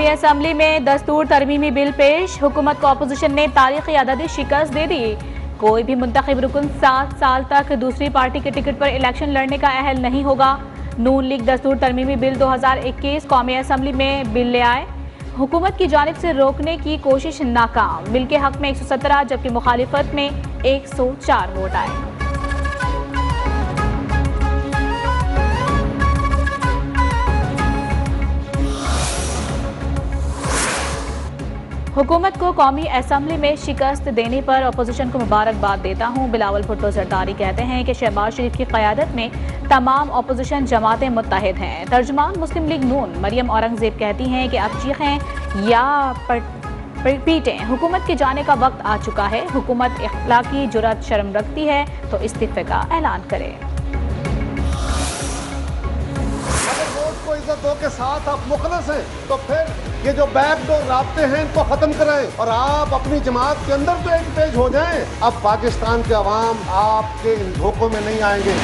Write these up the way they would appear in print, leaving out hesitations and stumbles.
कौमी असम्बली में दस्तूर तरमीमी बिल पेश, हुकूमत को अपोजिशन ने तारीखी अददी शिकस्त दे दी। कोई भी मुंतखब रुकन 7 साल तक दूसरी पार्टी के टिकट पर इलेक्शन लड़ने का अहल नहीं होगा। नून लीग दस्तूर तरमीमी बिल 2021 कौमी असम्बली में बिल ले आए, हुकूमत की जानिब से रोकने की कोशिश नाकाम। बिल के हक में 117 जबकि मुखालिफत में 104 वोट आए। हुकूमत को कौमी असम्बली में शिकस्त देने पर अपोजिशन को मुबारकबाद देता हूँ। बिलावल भुट्टो जरदारी कहते हैं कि शहबाज शरीफ की क़यादत में तमाम अपोजिशन जमातें मुत्तहिद हैं। तर्जुमान मुस्लिम लीग नून मरियम औरंगजेब कहती हैं कि अब चीखें या पीटें, हुकूमत के जाने का वक्त आ चुका है। हुकूमत इख्लाकी जुर्रत शर्म रखती है तो इस्तीफे का ऐलान करे। को इज्जत दो के साथ आप मुखलस हैं तो फिर ये जो बैकडोर राब्ते हैं इनको खत्म करें और आप अपनी जमात के अंदर तो एक पेज हो जाएं। अब पाकिस्तान के अवाम आपके इन धोखों में नहीं आएंगे।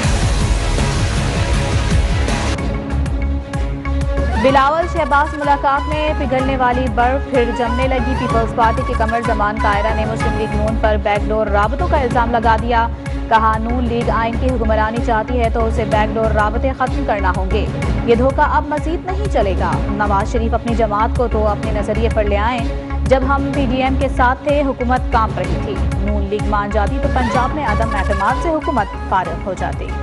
बिलावल शहबाज मुलाकात में पिघलने वाली बर्फ फिर जमने लगी। पीपल्स पार्टी के कमर जमान कायरा ने मुस्लिम लीग नून पर बैकडोर राबतों का इल्जाम लगा दिया। कहा नून लीग आइन की हुक्मरानी चाहती है तो उसे बैकडोर राबते खत्म करना होंगे। ये धोखा अब मजीद नहीं चलेगा। नवाज शरीफ अपनी जमात को तो अपने नजरिए पर ले आए। जब हम PDM के साथ थे हुकूमत कांप रही थी। नून लीग मान जाती तो पंजाब में अदम एतमाद से हुकूमत फारिग हो जाती।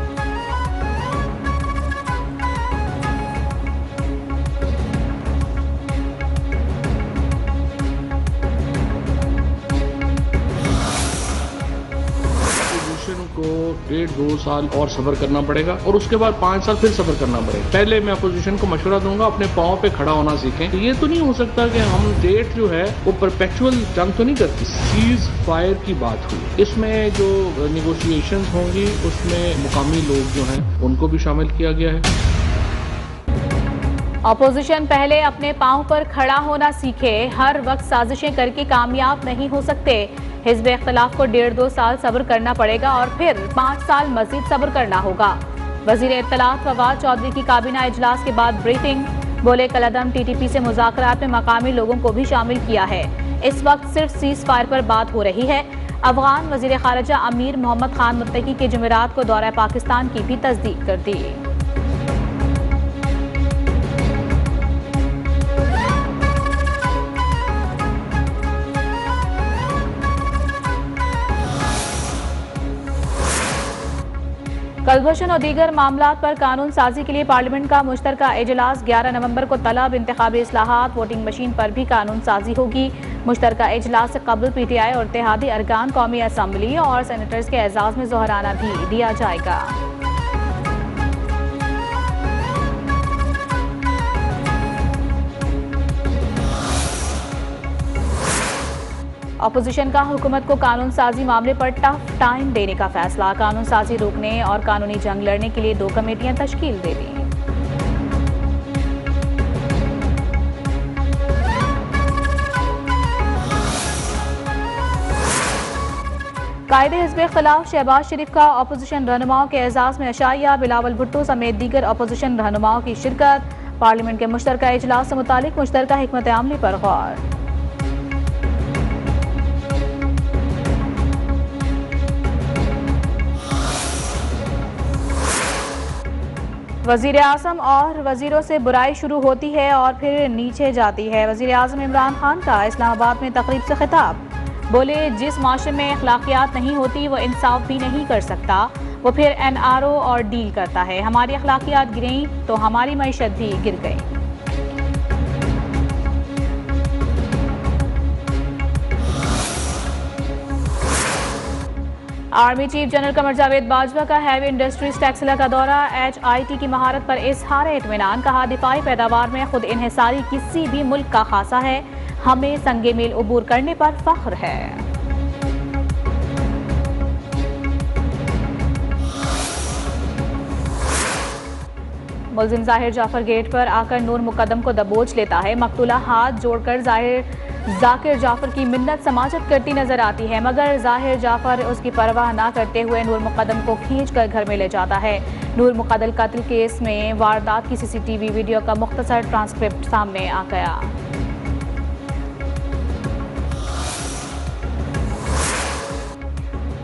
को 1.5-2 साल और सब्र करना पड़ेगा और उसके बाद 5 साल फिर सब्र करना पड़ेगा। पहले मैं अपोजिशन को मशवरा दूंगा अपने पांव पे खड़ा होना सीखें। तो ये तो नहीं हो सकता कि हम डेट जो है वो परपेचुअल जंग तो नहीं करती। सीज फायर की बात हुई, इसमें जो निगोशिएशंस होंगी उसमें मुकामी लोग जो हैं उनको भी शामिल किया गया है। अपोजिशन पहले अपने पांव पर खड़ा होना सीखे। हर वक्त साजिशें करके कामयाब नहीं हो सकते। हिज़्ब इख्तिलाफ को 1.5-2 साल सब्र करना पड़ेगा और फिर 5 साल मजीद सब्र करना होगा। वजीर इत्तलात फवाद चौधरी की काबीना इजलास के बाद ब्रीफिंग, बोले कलअदम TTP से मुज़ाकरात में मकामी लोगों को भी शामिल किया है। इस वक्त सिर्फ सीज फायर पर बात हो रही है। अफगान वजीर खारजा अमीर मोहम्मद खान मुत्तकी के जुमेरात को दौरा पाकिस्तान की भी तस्दीक कर दी। कलभूषण और दीगर मामलात पर कानून साजी के लिए पार्लियामेंट का मुश्तरका इजलास 11 नवंबर को तलब। इंतखाबी इस्लाहात, वोटिंग मशीन पर भी कानून साजी होगी। मुश्तरका इजलास से कबल PTI और इत्तेहादी अरकान कौमी असम्बली और सेनेटर्स के एजाज में जोहराना भी दिया जाएगा। अपोजिशन का हुकूमत को कानून साजी मामले पर टफ टाइम देने का फैसला। कानून साजी रोकने और कानूनी जंग लड़ने के लिए 2 कमेटियां तश्कील दे दी। कायदे हिज़्ब इख्तिलाफ शहबाज शरीफ का अपोजिशन रहनुमाओं के एजाज में अशाइया। बिलावल भुट्टो समेत दीगर अपोजिशन रहनुमाओं की शिरकत। पार्लियामेंट के मुश्तरका इजलास से मुतालिक मुश्तरका हिकमत अमली पर गौर। वजीर आज़म और वजीरों से बुराई शुरू होती है और फिर नीचे जाती है। वजीर आज़म इमरान खान का इस्लामाबाद में तकरीब से खिताब, बोले जिस माशरे में अखलाकियात नहीं होती वो इंसाफ भी नहीं कर सकता, वो फिर NRO और डील करता है। हमारी अखलाकियात गिरी तो हमारी मईशत भी गिर गई। Army chief general Qamar Javed Bajwa का हैवी इंडस्ट्रीज टेक्सला का दौरा। HIT की महारत पर इजहार इत्मीनान। कहा दिफाई पैदावार में खुद इन्हिसारी किसी भी मुल्क का खासा है। हमें संगे मेल उबूर करने पर फख्र है। मुलजिम जाहिर जाफर गेट पर आकर नूर मुकद्दम को दबोच लेता है। मकतूला हाथ जोड़कर जाकिर जाफर की मिन्नत समाजत करती नजर आती है, मगर जाहिर जाफर उसकी परवाह ना करते हुए नूर मुकद्दम को खींचकर घर में ले जाता है। नूर मुकद्दम कत्ल केस में वारदात की CCTV वीडियो का मुख्तसर ट्रांसक्रिप्ट सामने आ गया।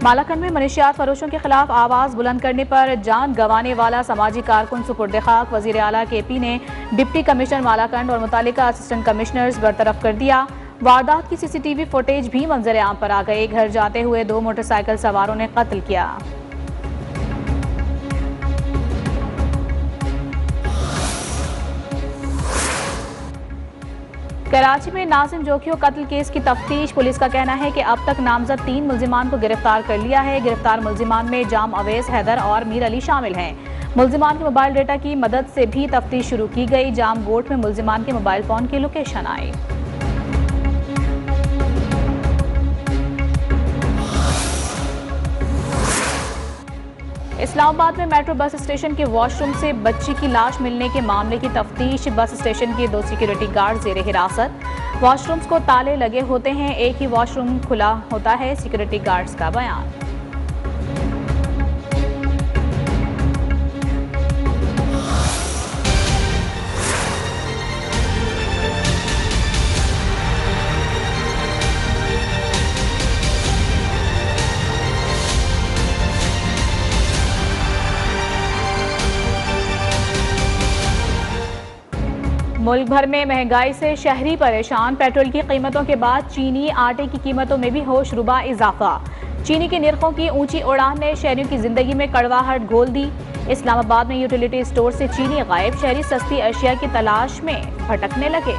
मालाकंड में मनशियात फरोशों के खिलाफ आवाज बुलंद करने पर जान गंवाने वाला समाजी कारकुन सुपुर्द खाक। वजीर आला KP ने डिप्टी कमिश्नर मालाकंड और मुतालिका असिस्टेंट कमिश्नर्स बरतरफ कर दिया। वारदात की CCTV फुटेज भी मंजर आम पर आ गई। घर जाते हुए 2 मोटरसाइकिल सवारों ने कत्ल किया। कराची में नाजिम जोखियों कत्ल केस की तफ्तीश। पुलिस का कहना है कि अब तक नामजद 3 मुल्जिमान को गिरफ्तार कर लिया है। गिरफ्तार मुल्जिमान में जाम अवैस, हैदर और मीर अली शामिल हैं। मुल्जिमान के मोबाइल डेटा की मदद से भी तफ्तीश शुरू की गई। जाम गोट में मुल्जिमान के मोबाइल फोन की लोकेशन आई। इस्लामाबाद में मेट्रो बस स्टेशन के वॉशरूम से बच्ची की लाश मिलने के मामले की तफ्तीश। बस स्टेशन के 2 सिक्योरिटी गार्ड जेर हिरासत। वॉशरूम्स को ताले लगे होते हैं, एक ही वॉशरूम खुला होता है, सिक्योरिटी गार्ड्स का बयान। मुल्क भर में महंगाई से शहरी परेशान। पेट्रोल की कीमतों के बाद चीनी, आटे की कीमतों में भी होशरुबा इजाफा। चीनी के निर्खों की ऊंची उड़ान ने शहरियों की जिंदगी में कड़वाहट घोल दी। इस्लामाबाद में यूटिलिटी स्टोर से चीनी गायब। शहरी सस्ती अशिया की तलाश में भटकने लगे।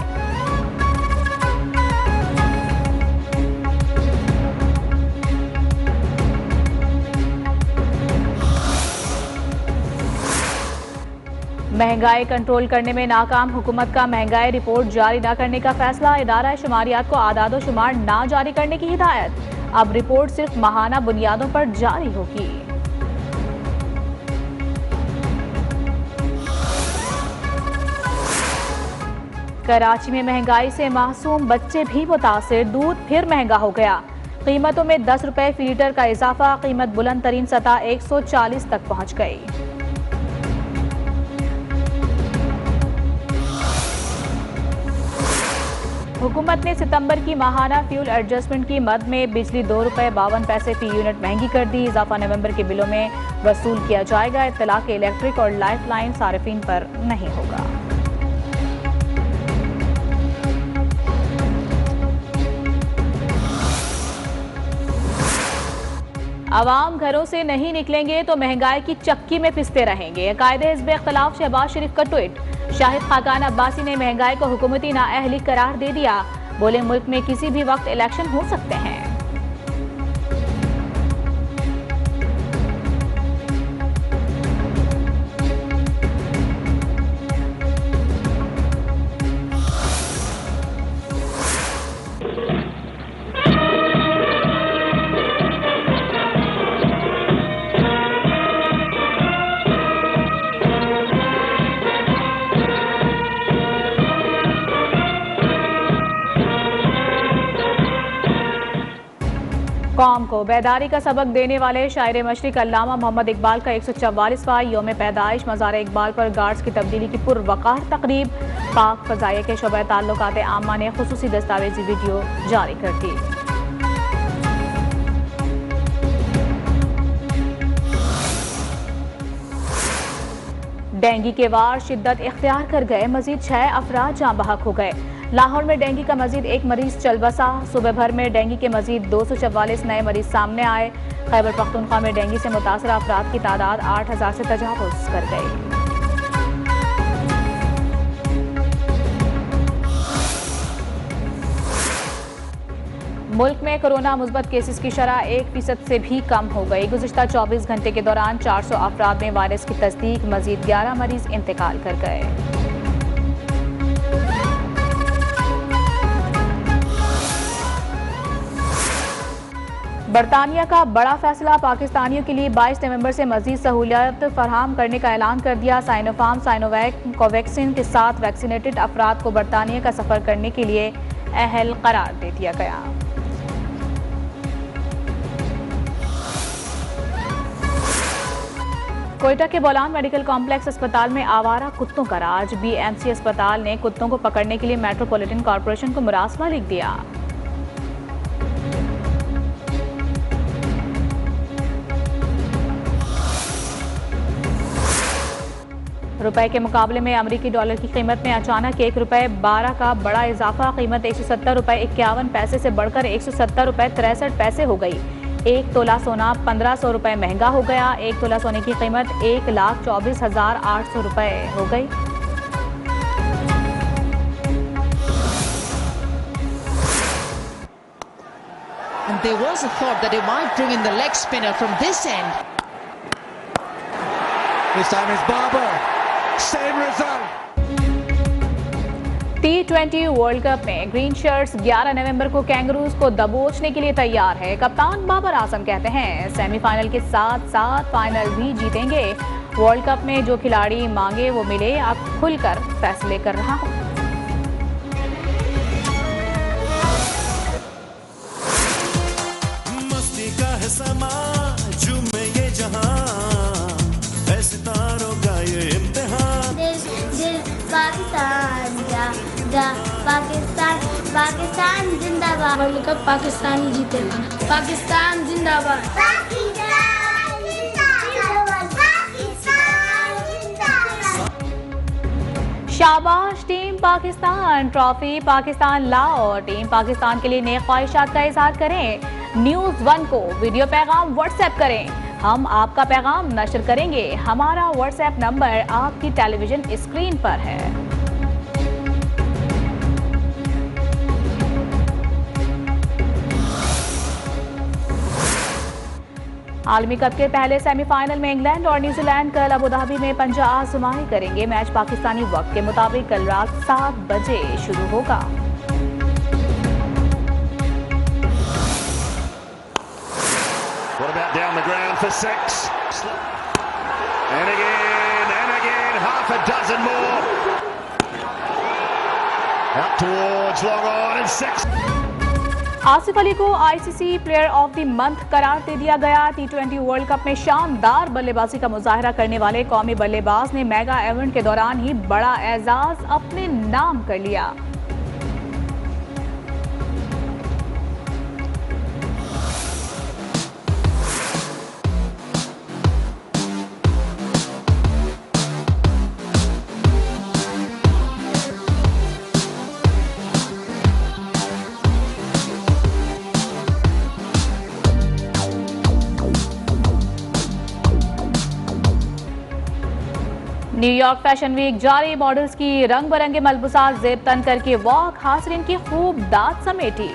महंगाई कंट्रोल करने में नाकाम हुकूमत का महंगाई रिपोर्ट जारी न करने का फैसला। इदारा शुमारियात को आदादो शुमार ना जारी करने की हिदायत। अब रिपोर्ट सिर्फ माहाना बुनियादों पर जारी होगी। कराची में महंगाई से मासूम बच्चे भी मुतासिर। दूध फिर महंगा हो गया। कीमतों में 10 रुपए फी लीटर का इजाफा। कीमत बुलंद तरीन सतह 140 तक पहुंच गई। हुकूमत ने सितंबर की माहाना फ्यूल एडजस्टमेंट की मद में बिजली 2 रुपए 52 पैसे फी यूनिट महंगी कर दी। इजाफा नवंबर के बिलों में वसूल किया जाएगा। इत्तला के इलेक्ट्रिक और लाइफ लाइन सारिफीन पर नहीं होगा। अवाम घरों से नहीं निकलेंगे तो महंगाई की चक्की में पिसते रहेंगे। कायदे हिज़्ब इख्तिलाफ शहबाज शरीफ का ट्वीट। शाहिद खाकान अब्बासी ने महंगाई को हुकूमती नाअहली करार दे दिया। बोले मुल्क में किसी भी वक्त इलेक्शन हो सकते हैं। कौम को बेदारी का सबक देने वाले शायर मशरिक अल्लामा मोहम्मद इकबाल का 144वां यौम पैदाइश। मज़ार इकबाल पर गार्ड्स की तब्दीली की पुरवकार तकरीब। पाक फ़ज़ाइया के शोबे ताल्लुकात आमा ने खुसूसी दस्तावेजी वीडियो जारी कर दी। डेंगू के वार शिद्दत इख्तियार कर गए। मजीद 6 अफराद जाँ बहक हो गए। लाहौर में डेंगू का मजीद 1 मरीज चल बसा। सुबह भर में डेंगू के मजीद 244 नए मरीज सामने आए। खैबर पख्तूनख्वा में डेंगू से मुतासर अफराद की तादाद 8000 से तजावुज़ कर गई। मुल्क में कोरोना मुस्बत केसेस की शरह 1% से भी कम हो गई। गुज़िश्ता 24 घंटे के दौरान 400 अफराद में वायरस की तस्दीक। मजीद 11 मरीज इंतकाल कर गए। बरतानिया का बड़ा फैसला। पाकिस्तानियों के लिए 22 नवंबर से मजीद सहूलियत फराहम करने का ऐलान कर दिया। साइनोफार्म साइनोवैक कोवैक्सीन के साथ वैक्सीनेटेड अफराद को बरतानिया का सफर करने के लिए अहल करार दे दिया गया। कोयटा के बोलान मेडिकल कॉम्प्लेक्स अस्पताल में आवारा कुत्तों का राज। BMC अस्पताल ने कुत्तों को पकड़ने के लिए मेट्रोपॉलिटन कॉरपोरेशन को मुरासला लिख दिया। रुपए के मुकाबले में अमेरिकी डॉलर की कीमत में अचानक ₹1.12 का बड़ा इजाफा। कीमत ₹170.51 से बढ़कर ₹170.63 हो गई। 1 तोला सोना ₹1500 महंगा हो गया। 1 तोला सोने की कीमत ₹1,24,800 हो गई। And there was a thought that it might bring in the leg spinner from this end. This time it's Barber. Same result. T20 world cup में ग्रीन शर्ट्स 11 नवंबर को कैंगरूज को दबोचने के लिए तैयार है। कप्तान बाबर आजम कहते हैं सेमीफाइनल के साथ साथ फाइनल भी जीतेंगे। वर्ल्ड कप में जो खिलाड़ी मांगे वो मिले, अब खुलकर फैसले कर रहा हूं। मस्ती का है समा झूमे ये जहां, है सितारों का ये इम्तिहान। दिल पाकिस्तान जा पाकिस्तान पाकिस्तान जिंदाबाद। वर्ल्ड कप पाकिस्तान ही जीतेगा। पाकिस्तान जिंदाबाद। पाकिस्तान जिंदाबाद। पाकिस्तान जिंदाबाद। शाबाश टीम पाकिस्तान, ट्रॉफी पाकिस्तान लाओ। टीम पाकिस्तान के लिए नेक ख्वाहिशात का इजहार करें। न्यूज़ 1 को वीडियो पैगाम व्हाट्सएप करें। हम आपका पैगाम नशर करेंगे। हमारा व्हाट्सएप नंबर आपकी टेलीविजन स्क्रीन पर है। आलमी कप के पहले सेमीफाइनल में इंग्लैंड और न्यूजीलैंड कल अबू धाबी में पंजा आजमाई करेंगे। मैच पाकिस्तानी वक्त के मुताबिक कल रात 7 बजे शुरू होगा। What about down the ground for 6? And again, half a dozen more. Out towards long on and 6. Asif Ali को ICC player of the month करार दे दिया गया। T20 वर्ल्ड कप में शानदार बल्लेबाजी का मुजाहरा करने वाले कौमी बल्लेबाज ने मेगा इवेंट के दौरान ही बड़ा एजाज अपने नाम कर लिया। न्यूयॉर्क फैशन वीक जारी, मॉडल्स की रंग बिरंगे मलबूसात जेब तन करके वॉक, हाज़रीन की खूब दाद समेटी।